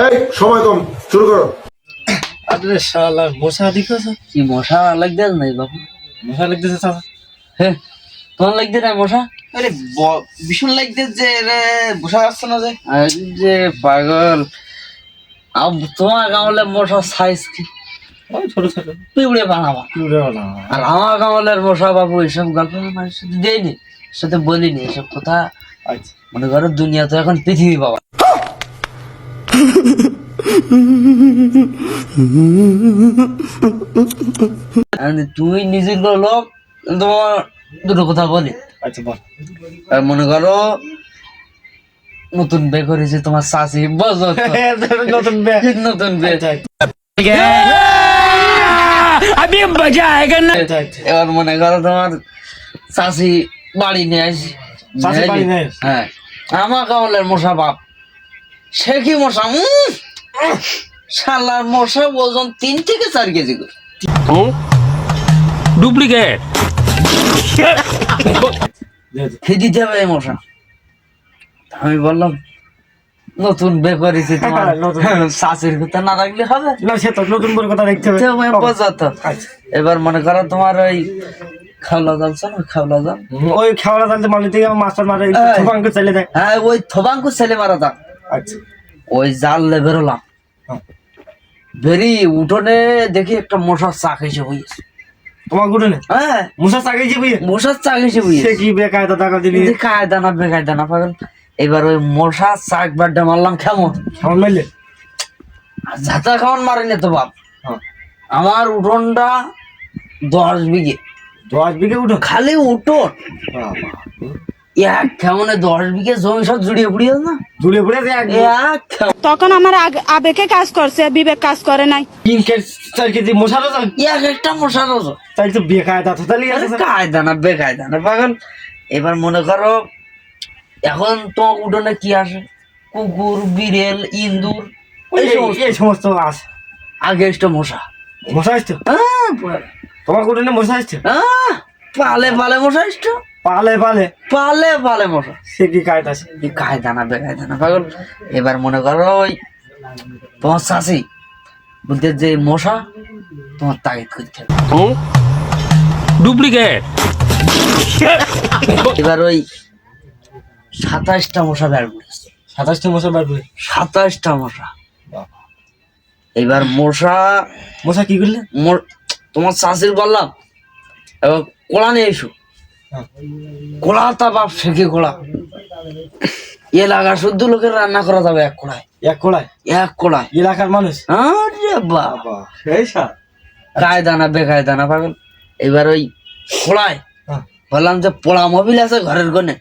এই সময় কম, শুরু করো। আরে শালা মশা দেখতেছ কি মশা লাগতে নাই বাবু? মশা লাগতেছে চাচা। হ্যাঁ, তোমার লাগতে নাই মশা? আরে ভীষণ লাগতেছে যে রে, বসা যাচ্ছে না যে। আরে যে পাগল, তোমার গাঁৱলে মশার সাইজ কি? ওই ছোট ছোট পিঁপড়ে বানাবা। আর আমার গাঁৱলের মশা বাবু এসব গল্প মানুষের সাথে দেয়নি, সাথে বলিনি এসব কথা। আচ্ছা মনে করো দুনিয়া তো এখন পৃথিবী বাবা। তুই নিজের লোক, তোমার দুটো কথা বলি। আচ্ছা বল। আর মনে করো নতুন বে করেছে তোমার শাশি, বলো নতুন নতুন বে। এবার মনে করো তোমার শাশি বাড়ি নিয়ে আসি। হ্যাঁ, আমার গাঁৱলের মশা বাপ, সে কি মশা, শালার মশা ওজন 3 থেকে 4 কেজি করে। ডুপ্লিকেট খেয়ে দিতে হবে এই মশা। আমি বললাম নতুন বে করেছি তোমার শাশির কথা না রাখলে হবে না, সে তো নতুন করে কথা দেখতে হবে। বোঝাতো। আচ্ছা এবার মনে করো তোমার ওই খাওলা জালছ না, খাওলা জাল, ওই খাওয়া জানতে মানে থেকে মাস্টার মারে থবাঙ্ক চাইলে দেয়। হ্যাঁ ওই থবাঙ্কু ছেলে মারা থাক। আচ্ছা ওই জাল বেরোলাম, হ্যাঁ। বেরি উঠোনে দেখি একটা মশার চাক এসে বইয়েছে। তোমার গুটে না হ্যাঁ, মশা চাকাইছে বুঝে মশার চাক এসে সে বইয়েছে। কি বেকায়দা টাকা দিলি কায়দা না বেকায়দা না পাগল। এবার ওই মশার চাক বাড্ডা মারলাম কেমন, কেমন মারলে? ঝাঁটা খাওয়ান মারেনি তো বাপ। হ্যাঁ। আমার উঠোনটা 10 বিঘে, 10 বিঘে উঠো খালি উঠোন এক কেমনে 10 বিঘে জমি সব জুড়িয়ে পুড়িয়ে না, জুড়ে পড়ে যায় এক তখন আমার আবেগে কাজ করছে, বিবেক কাজ করে নাই। 3 কেজি 4 কেজি মশারও চাল এক একটা মশার ওজন। তাই তো বেকায়দা তোতালি আছে স্যার। কায়দা না বেকায়দা না পাগল। এবার মনে করো এখন তো উঠোনে কি আসে, কুকুর, বিড়েল, ইন্দুর, এই সমস্ত আছে। আগে একটা মশা। মশা আসতো তোমার গুটে মশা আসছে? পালে পালে মশা আসতো, পালে পালে পালে পালে মশা। সে কি কায়দা আছে? এই কায়দা না বেকায়দা না পাগল। এবার মনে করো ওই তোমার শাশি বলতে যে মশা তোমার তাগিদ করতে হবে। ডুপ্লিকেট এবার ওই 27টা মশা বের করেছে, 27টা মশা বার করে 27টা মশা। এবার মশা মশা কি করলে? তোমার শাশির বললাম এবার কোলা নিয়ে এসো। হ্যাঁ। কোলা তা বাপ শেখে কোলা, এলাকা শুদ্ধ লোকের রান্না করা যাবে এক কোড়ায়, এক কোড়ায় এক কোড়ায়। এলাকার মানুষ আরে বাবা, সেই সার কায়দা না বেকায়দা না পাগল। এবার ওই কোড়ায় হ্যাঁ। বললাম যে পোড়া মোবিল আছে ঘরের কোণে,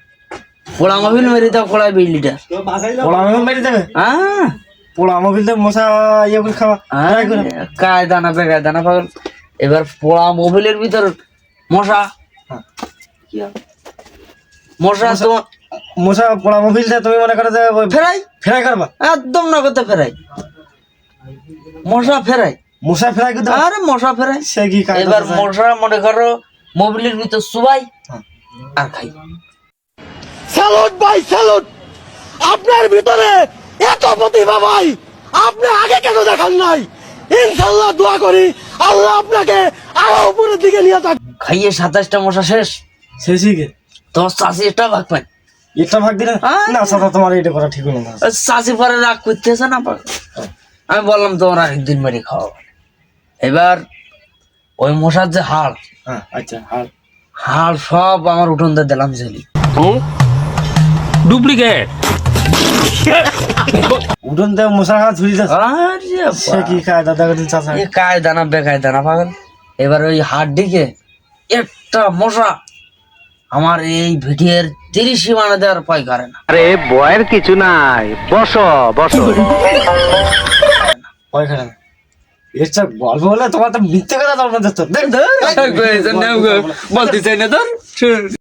পোড়া মোবিল মেরে দাও কোড়ায় 20 লিটার। পোড়া মোবিল মেরে দেবে? হ্যাঁ, পোড়া মোবিল তো মশা ইয়ে করে খাওয়া ট্রাই করে। কায়দা না বেকায়দা না পাগল। এবার পোড়া মোবিলের ভিতর মশা, হ্যাঁ। কি হবে? মশা তো মশা পোড়া মোবিলটা তুমি মনে করো যে ফেরাই, ফ্রাই করবা? একদম না করতে ফেরাই, মশা ফেরাই। মশা ফ্রাই করতে? আরে মশা ফেরাই। সে কি কায়দা? এবার মশা মনে করো মোবিলের ভিতর সুবাই হ্যাঁ। আর খাই। স্যালুট ভাই স্যালুট, আপনার ভিতরে এত প্রতিভা ভাই, আপনি আগে কেন দেখান নাই? ইনশাল্লাহ দোয়া করি আল্লাহ আপনাকে আরো উপরের দিকে নিয়ে যাক। খাইয়ে 27টা মশা শেষ। শেষই গে তোমার চাষি একটা ভাগ পাই, এটা ভাগ দিলে না সাদা, তোমার এটা করা ঠিক হলো না। চাষি পরে রাগ করতেছে না পাগল। আমি বললাম তোমার আরেকদিন বাড়ি খাওয়া। এবার ওই মশার যে হাড়, হ্যাঁ আচ্ছা আর হাড় সব আমার উঠোনতে দিলাম ঝেলি। ডুপ্লিকেট উঠোন থেকে মশা হাত ঝুড়ি যাচ্ছে। আরে সে কি কায়দা দেখো দিন চাচা। এ কায়দা না বেকায়দা না পাগল। এবার ওই হাড় দিকে একটা মশা আমার এই ভিডিওর 30 সীমানা দেওয়ার পাই করে না। আরে বয়ের কিছু নাই, বসো বসো। ভয় খায় না। এর গল্প বলে তোমার তো মিথ্যে কথা তোর মধ্যে তো বলতে চাই না তোর।